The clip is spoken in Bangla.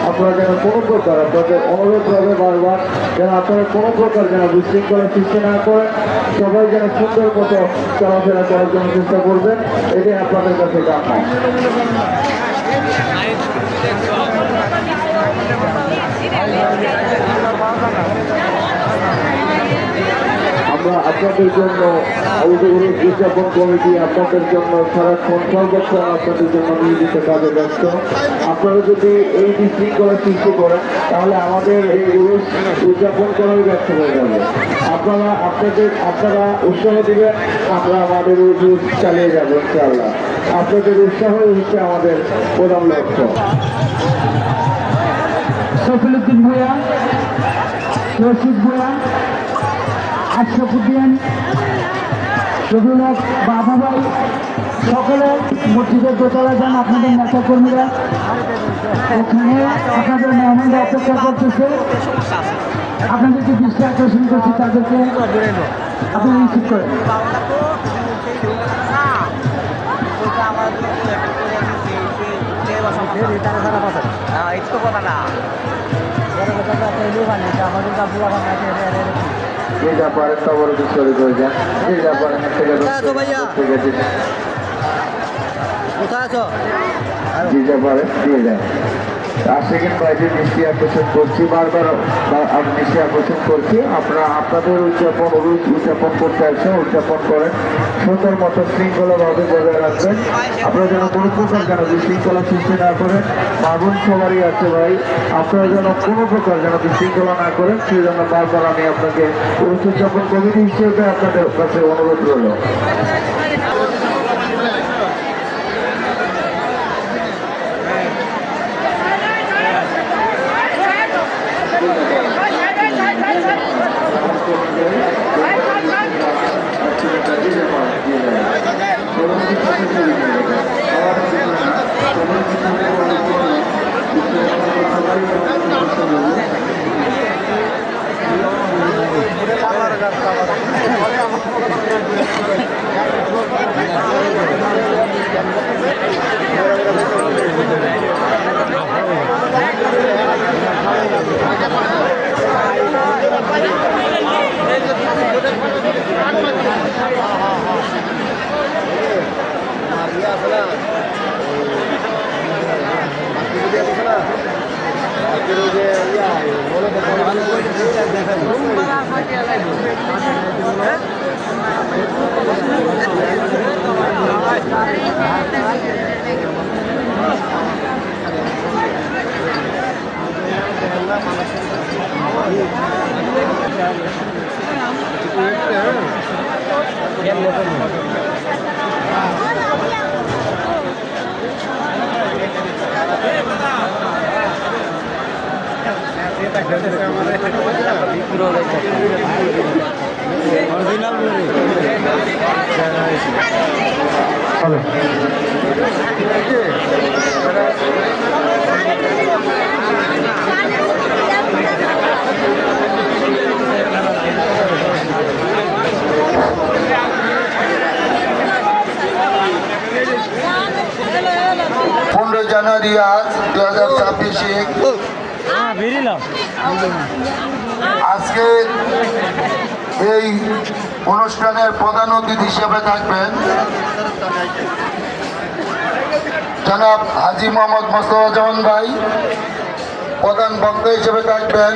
আপনারা যেন কোনো প্রকার আপনাদের অনুরোধ হবে বারবার যেন আপনারা কোনো প্রকার যেন বিশৃঙ্খলা সৃষ্টি না করেন, সবাই যেন সুন্দর মতো চলাফেরা করার জন্য চেষ্টা করবেন, এটাই আপনাদের কাছে কাম্য। আমরা আপনাদের জন্য উদযাপন কমিটি আপনাদের জন্য সারাক্ষণ সর্বক্ষণ আপনাদের জন্য নিয়োজিত কাজে ব্যস্ত। আপনারা যদি এই বিশৃঙ্খলা সৃষ্টি করেন তাহলে আমাদের এই উদযাপন করাই ব্যর্থ হয়ে যাবে। আপনারা উৎসাহ দিবেন, আমরা আমাদের চালিয়ে যাবো ইনশাআল্লাহ। আপনাদের উৎসাহই হচ্ছে আমাদের প্রধান লক্ষ্য। সফিলুদ্দিন ভূঁইয়া, রশিদ ভূঁইয়া, আশরাফুদ্দিন, রবিউল হক, বাবু ভাই, সকলে মসজিদের দোতলা যান। আপনাদের নেতা কর্মীরা ওখানে আপনাদের মেহমানরা অপেক্ষা করতেছে। আপনাদেরকে দৃষ্টি আকর্ষণ করছি, তাদেরকে আপনি রিসিভ করেন। যে যা পারেন তা বড় কিছু করে যান, যে যা পারেন যে যা পারেন দিয়ে যান। সেকেন্ড বাইরে দৃষ্টি আকর্ষণ করছি, বারবার দৃষ্টি আকর্ষণ করছি, আপনাদের উদযাপন করতে আসছেন, উদযাপন করেন, সুন্দর মতো শৃঙ্খলাভাবে বজায় রাখবেন। আপনারা যেন কোনো প্রকার যেন বিশৃঙ্খলা সৃষ্টি না করেন। মাগুন সবারই আছে ভাই, আপনারা যেন কোনো প্রকার যেন বিশৃঙ্খলা না করেন, সেই জন্য বারবার আমি আপনাকে উদযাপন কমিটি হিসেবে আপনাদের কাছে অনুরোধ রইল। জানুয়ারি আজ 2026 আজকে এই অনুষ্ঠানের প্রধান অতিথি হিসেবে থাকবেন জনাব হাজী মোহাম্মদ মোস্তফা জামান ভাই। প্রধান বক্তা হিসেবে থাকবেন